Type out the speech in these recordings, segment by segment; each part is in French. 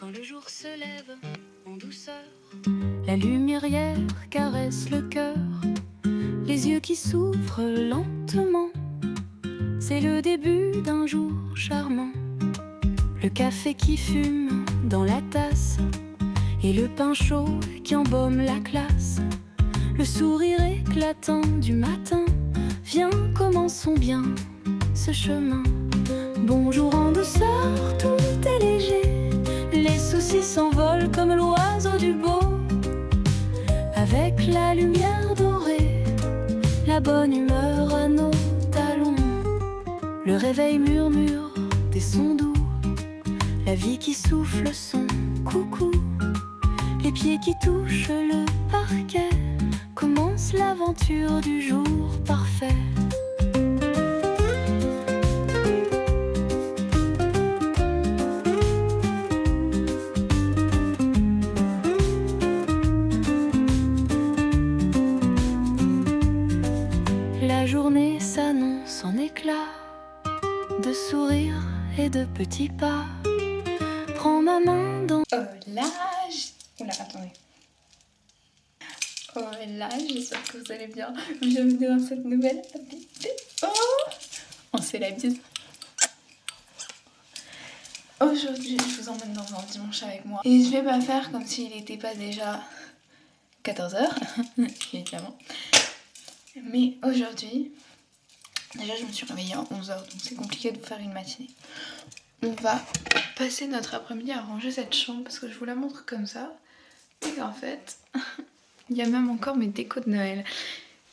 Quand le jour se lève en douceur, la lumière caresse le cœur, les yeux qui s'ouvrent lentement. C'est le début d'un jour charmant. Le café qui fume dans la tasse et le pain chaud qui embaume la classe. Le sourire éclatant du matin. Viens, commençons bien ce chemin. Bonjour en douceur, tout est léger. Les soucis s'envolent comme l'oiseau du beau. Avec la lumière dorée, la bonne humeur à nos talons. Le réveil murmure des sons doux, la vie qui souffle son coucou. Les pieds qui touchent le parquet, commence l'aventure du jour parfait. La journée s'annonce en éclats de sourires et de petits pas. Prends ma main dans... Oula, attendez. Oh là, j'espère que vous allez bien. Bienvenue dans cette nouvelle vidéo. On se fait la bise. Aujourd'hui, je vous emmène dans un dimanche avec moi. Et je vais pas faire comme s'il n'était pas déjà 14h, évidemment. Mais aujourd'hui, déjà je me suis réveillée à 11h, donc c'est compliqué de faire une matinée. On va passer notre après-midi à ranger cette chambre parce que je vous la montre comme ça. Et en fait, il y a même encore mes décos de Noël.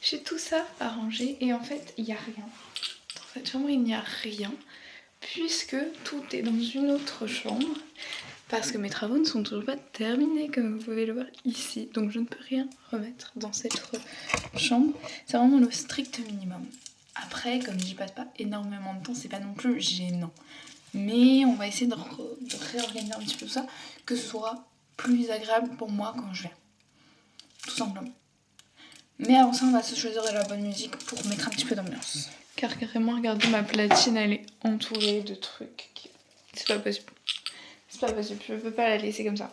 J'ai tout ça à ranger et en fait, il n'y a rien. Dans cette chambre, il n'y a rien puisque tout est dans une autre chambre parce que mes travaux ne sont toujours pas terminés comme vous pouvez le voir ici. Donc je ne peux rien remettre dans cette chambre. C'est vraiment le strict minimum. Après, comme j'y passe pas énormément de temps, c'est pas non plus gênant. Mais on va essayer de réorganiser un petit peu tout ça, que ce soit plus agréable pour moi quand je viens. Tout simplement. Mais avant ça, on va se choisir de la bonne musique pour mettre un petit peu d'ambiance. Car carrément, regardez, ma platine, elle est entourée de trucs. C'est pas possible. C'est pas possible, je peux pas la laisser comme ça.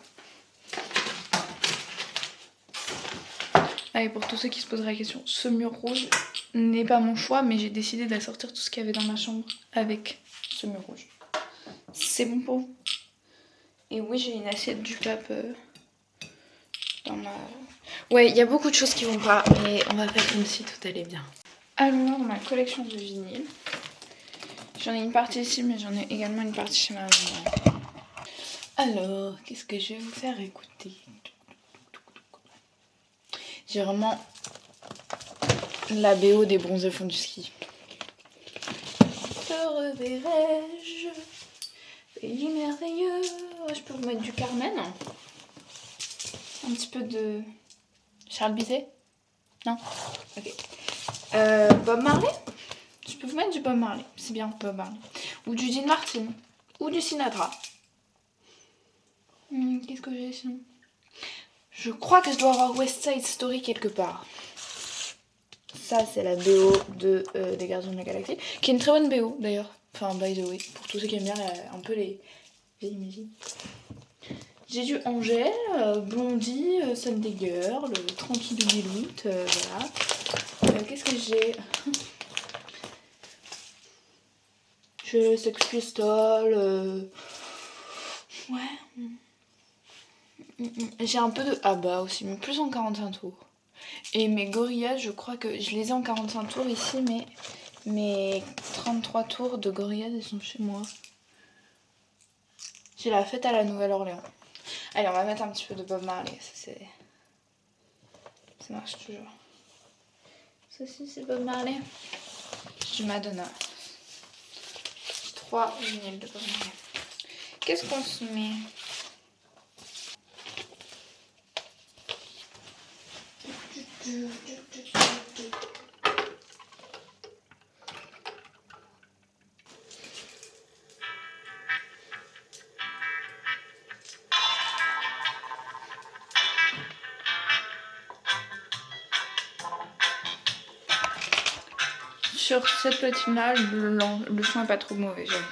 Allez, pour tous ceux qui se poseraient la question, ce mur rouge n'est pas mon choix, mais j'ai décidé d'assortir tout ce qu'il y avait dans ma chambre avec ce mur rouge. C'est bon pour vous? Et oui, j'ai une assiette du pape dans ma... Ouais, il y a beaucoup de choses qui vont pas, mais on va faire comme si tout allait bien. Alors, ma collection de vinyles. J'en ai une partie ici, mais j'en ai également une partie chez ma maman. Alors, qu'est-ce que je vais vous faire écouter? J'ai vraiment la BO des bronzés fond du ski. Te reverrai-je, pays merveilleux. Je peux vous mettre du Carmen. Un petit peu de Charles Bizet. Non? Ok. Bob Marley. Je peux vous mettre du Bob Marley. C'est bien Bob Marley. Ou du Dean Martin. Ou du Sinatra. Qu'est-ce que j'ai sinon? Je crois que je dois avoir West Side Story quelque part. Ça, c'est la BO de des Gardiens de la Galaxie. Qui est une très bonne BO d'ailleurs. Enfin, by the way. Pour tous ceux qui aiment bien un peu les vieilles musiques. J'ai du Angèle, Blondie, Sunday Girl, Tranquille Biloute, voilà. Qu'est-ce que j'ai? J'ai Sex Pistols, ouais. J'ai un peu de ABBA aussi, mais plus en 45 tours. Et mes Gorillaz, je crois que je les ai en 45 tours ici, mais mes 33 tours de Gorillaz, ils sont chez moi. J'ai la fête à la Nouvelle-Orléans. Allez, on va mettre un petit peu de Bob Marley, ça marche toujours. Ceci, c'est Bob Marley. J'ai du Madonna. 3 vinyles de Bob Marley. Qu'est-ce qu'on se met? Sur cette platine-là, le son est pas trop mauvais, j'aime.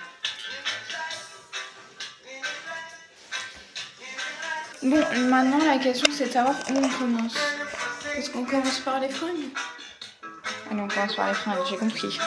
Bon, maintenant la question c'est de savoir où on commence. Est-ce qu'on commence par les fringues? Allez, on commence par les fringues, j'ai compris.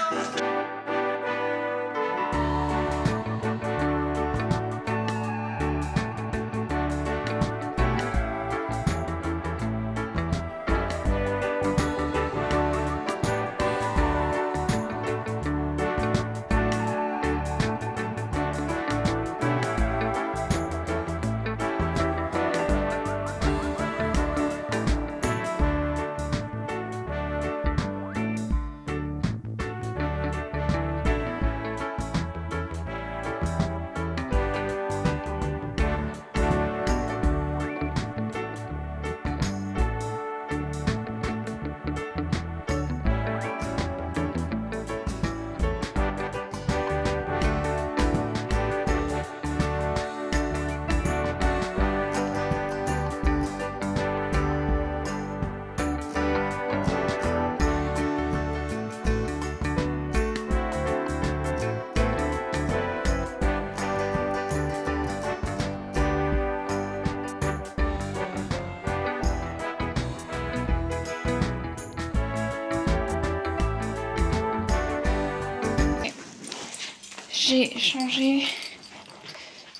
J'ai changé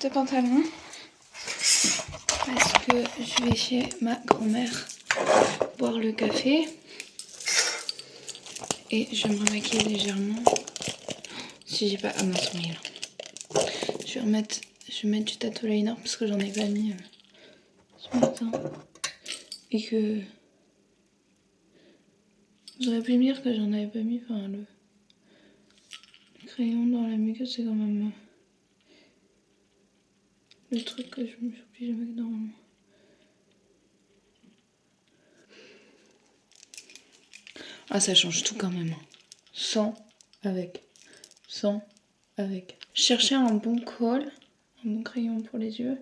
de pantalon parce que je vais chez ma grand-mère boire le café et je vais me remaquiller légèrement. Si j'ai pas... Ah non, c'est mis là. Je vais mettre du tattoo liner parce que j'en ai pas mis ce matin et que j'aurais pu me dire que j'en avais pas mis. Enfin, le crayon dans la muqueuse, c'est quand même le truc que je me suis obligée de mettre normalement. Ah, ça change tout quand même. Sans, avec. Sans, avec. Je cherchais un bon col, un bon crayon pour les yeux.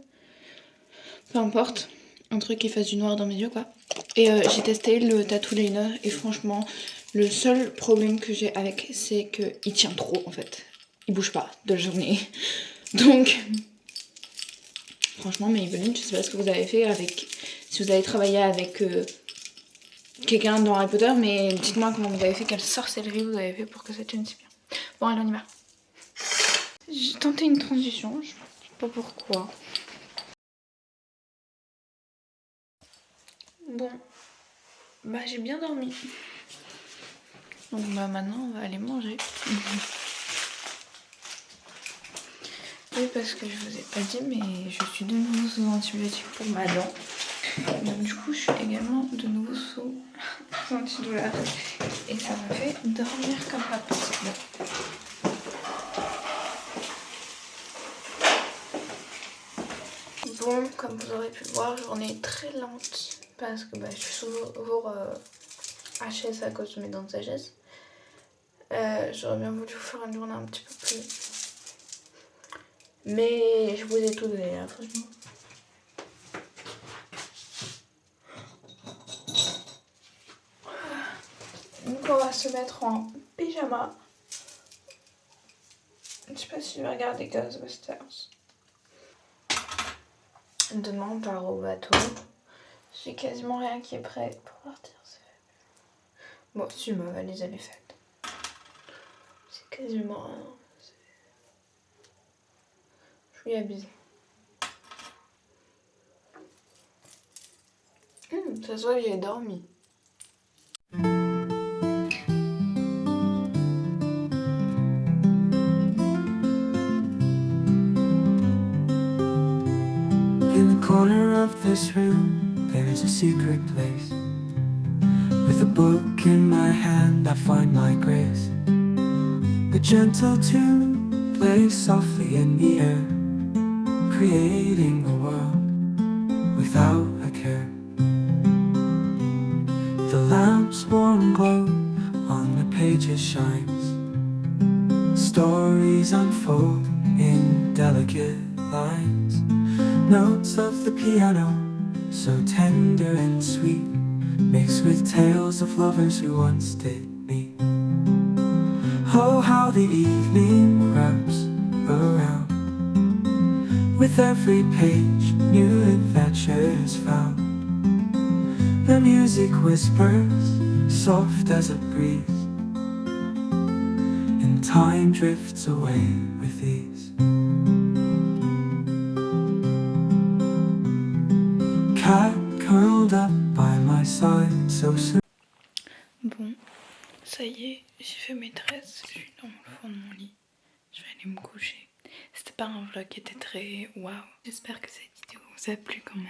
Peu importe, un truc qui fasse du noir dans mes yeux, quoi. Et j'ai testé le tattoo liner et franchement, le seul problème que j'ai avec, c'est qu'il tient trop en fait. Il bouge pas de la journée. Donc, franchement, Maybelline, je sais pas ce que vous avez fait avec... Si vous avez travaillé avec quelqu'un dans Harry Potter, mais dites-moi comment vous avez fait, quelle sorcellerie vous avez fait pour que ça tienne si bien. Bon, allez, on y va. J'ai tenté une transition, je sais pas pourquoi. Bon, bah j'ai bien dormi. Donc bah maintenant on va aller manger. Oui, parce que je vous ai pas dit, mais je suis de nouveau sous antibiotiques pour ma dent. Donc du coup je suis également de nouveau sous antidouleur. Et ça me fait dormir comme pas possible. Bon, comme vous aurez pu le voir, journée très lente. Parce que bah, je suis toujours HS à cause de mes dents de sagesse. J'aurais bien voulu vous faire une journée un petit peu plus... Mais je vous ai tout donné là, franchement. Donc on va se mettre en pyjama. Je sais pas si je vais regarder Ghostbusters. Demain on part au bateau. J'ai quasiment rien qui est prêt pour partir. Bon, si ma valise elle est faite. C'est quasiment rien. Je suis abusée. Ça se voit que j'ai dormi. In the corner of this room, there's a secret place. With a book in my hand, I find my grace. The gentle tune plays softly in the air, creating a world without a care. The lamp's warm glow on the pages shines. Stories unfold in delicate lines. Notes of the piano, so tender and sweet, mixed with tales of lovers who once did meet. Oh, how the evening wraps around, With every page, new adventures found. The music whispers, soft as a breeze, and time drifts away with ease. Cat curled up by my side so soon. Bon, ça y est, j'ai fait mes tresses, je suis dans le fond de mon lit. Je vais aller me coucher. C'était pas un vlog qui était très waouh. J'espère que cette vidéo vous a plu quand même.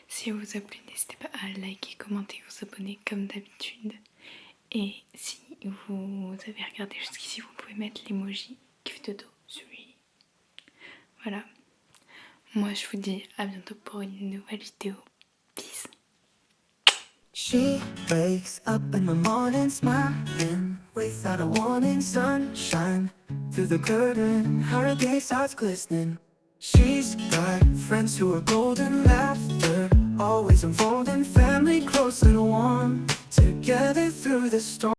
Si elle vous a plu, n'hésitez pas à liker, commenter, vous abonner comme d'habitude. Et si vous avez regardé jusqu'ici, vous pouvez mettre l'emoji kiff de dos sur lui. Voilà. Moi, je vous dis à bientôt pour une nouvelle vidéo. Peace. She wakes up in the morning smiling, without a warning, sunshine through the curtain, her gaze starts glistening. She's got friends who are golden, laughter always unfolding, family close and warm, together through the storm.